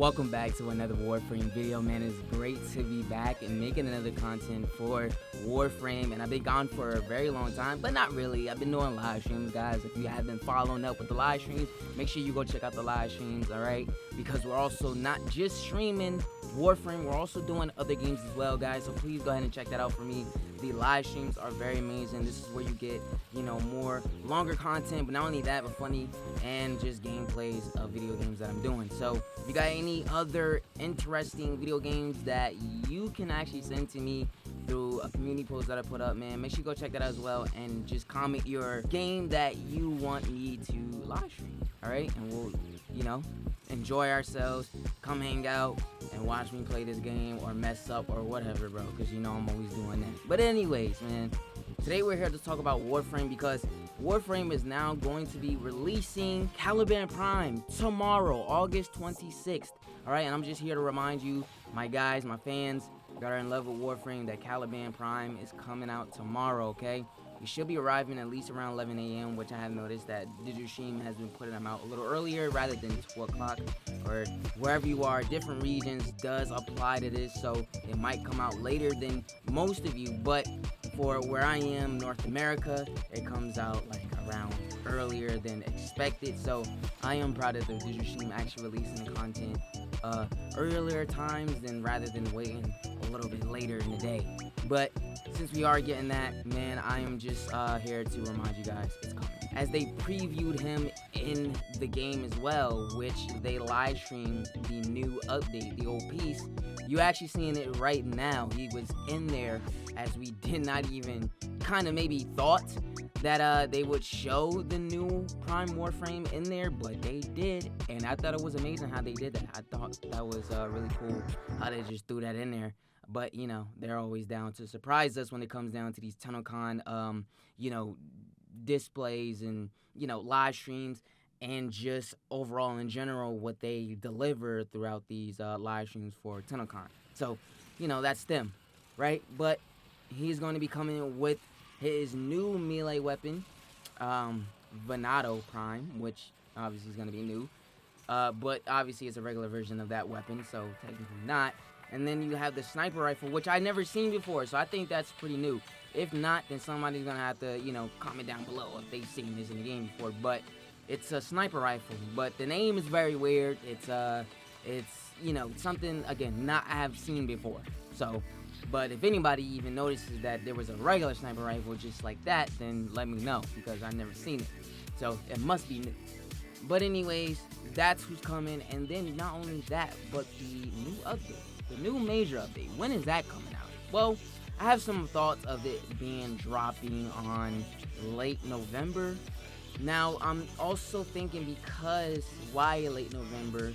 Welcome back to another Warframe video, man. It's great to be back and making another content for Warframe, and I've been gone for a very long time, but not really. I've been doing live streams, guys. If you have been following up with the live streams, make sure you go check out the live streams, all right? Because we're also not just streaming Warframe, we're also doing other games as well, guys, so please go ahead and check that out for me. The live streams are very amazing. This is where you get, more longer content, but not only that, but funny and just gameplays of video games that I'm doing. So if you got any other interesting video games that you can actually send to me through a community post that I put up, man, make sure you go check that out as well, and just comment your game that you want me to live stream, all right? And we'll, enjoy ourselves, come hang out and watch me play this game or mess up or whatever, bro, because I'm always doing that. But anyways, man, today we're here to talk about Warframe because Warframe is now going to be releasing Caliban Prime tomorrow, August 26th. All right, and I'm just here to remind you, my guys, my fans that are in love with Warframe, that Caliban Prime is coming out tomorrow, okay? We should be arriving at least around 11 a.m., which I have noticed that Digishim has been putting them out a little earlier rather than 2 o'clock, or wherever you are. Different regions does apply to this, so it might come out later than most of you, but for where I am, North America, it comes out like around earlier than expected. So I am proud of the Digishim actually releasing the content earlier times rather than waiting a little bit later in the day. But since we are getting that, man, I am just here to remind you guys it's coming. As they previewed him in the game as well, which they live streamed the new update, the old piece, you actually seeing it right now. He was in there, as we did not even kind of maybe thought that they would show the new Prime Warframe in there, but they did, and I thought it was amazing how they did that. I thought that was really cool how they just threw that in there. But they're always down to surprise us when it comes down to these TennoCon displays and live streams, and just overall in general what they deliver throughout these live streams for TennoCon. So that's them, right? But he's going to be coming with his new melee weapon, Venado Prime, which obviously is going to be new, but obviously it's a regular version of that weapon, so technically not. And then you have the sniper rifle, which I never seen before, so I think that's pretty new. If not, then somebody's gonna have to, comment down below if they've seen this in the game before. But it's a sniper rifle, but the name is very weird. It's something again not I have seen before. So, but if anybody even notices that there was a regular sniper rifle just like that, then let me know because I've never seen it. So it must be new. But anyways, that's who's coming. And then not only that, but the new update. The new major update, when is that coming out? Well, I have some thoughts of it being dropping on late November. Now, I'm also thinking because why late November,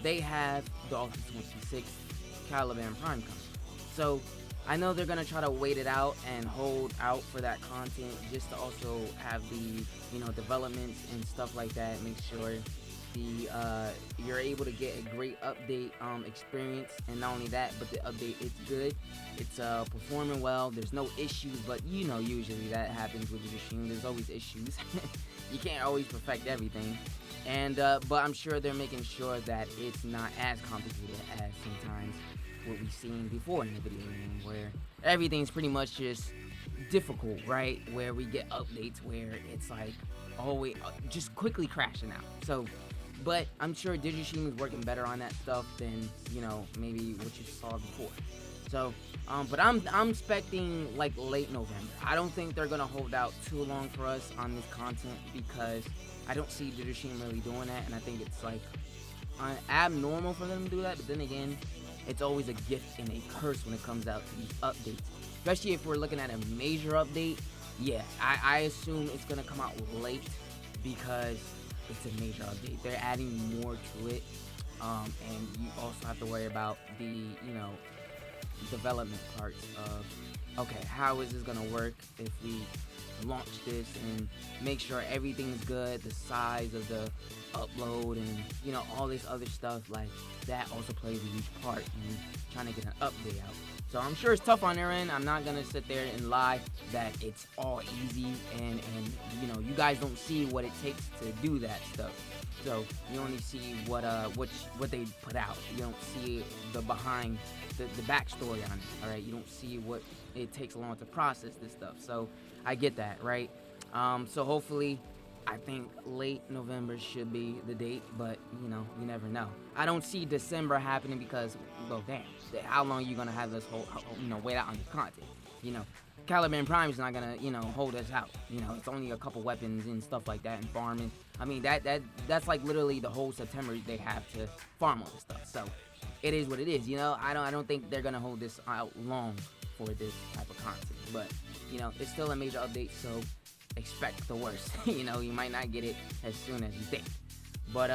they have the August 26th Caliban Prime coming. So, I know they're going to try to wait it out and hold out for that content just to also have the, developments and stuff like that, make sure you're able to get a great update experience. And not only that, but the update, it's good, it's performing well, there's no issues, but usually that happens with the machine. There's always issues. You can't always perfect everything, and but I'm sure they're making sure that it's not as complicated as sometimes what we've seen before in the video game, where everything's pretty much just difficult, right? Where we get updates where it's like always just quickly crashing out. So but I'm sure Digishim is working better on that stuff than, maybe what you saw before. So, but I'm expecting like late November. I don't think they're gonna hold out too long for us on this content because I don't see Digishim really doing that, and I think it's like abnormal for them to do that. But then again, it's always a gift and a curse when it comes out to these updates, especially if we're looking at a major update. Yeah, I assume it's gonna come out late because it's a major update. They're adding more to it, and you also have to worry about the development parts of, okay, how is this gonna work if we launch this and make sure everything's good, the size of the upload, and all this other stuff like that also plays a huge part in trying to get an update out. So I'm sure it's tough on their end. I'm not gonna sit there and lie that it's all easy and you guys don't see what it takes to do that stuff. So you only see what they put out. You don't see the behind the backstory on it. All right, you don't see what it takes long to process this stuff. So I get that, right? So hopefully, I think late November should be the date, but you know, you never know. I don't see December happening because, well, damn, how long are you gonna have this whole, you know, wait out on this content? You know, Caliban Prime is not gonna, you know, hold us out. You know, it's only a couple weapons and stuff like that and farming. I mean, that's like literally the whole September they have to farm all this stuff. So it is what it is. You know, I don't think they're gonna hold this out long for this type of content. But you know, it's still a major update, so expect the worst. You know, you might not get it as soon as you think. But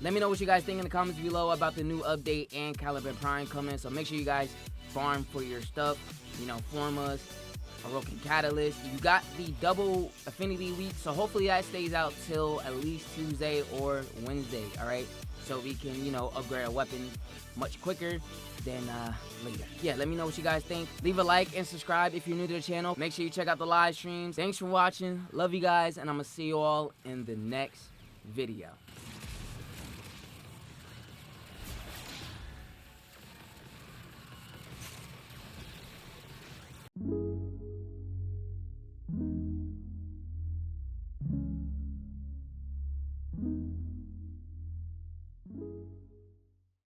let me know what you guys think in the comments below about the new update and Caliban Prime coming. So make sure you guys farm for your stuff. You know, Formas, Orokin Catalyst. You got the double affinity week, so hopefully that stays out till at least Tuesday or Wednesday. All right, so we can, you know, upgrade our weapon much quicker than later. Yeah, let me know what you guys think. Leave a like and subscribe if you're new to the channel. Make sure you check out the live streams. Thanks for watching. Love you guys, and I'm gonna see you all in the next video.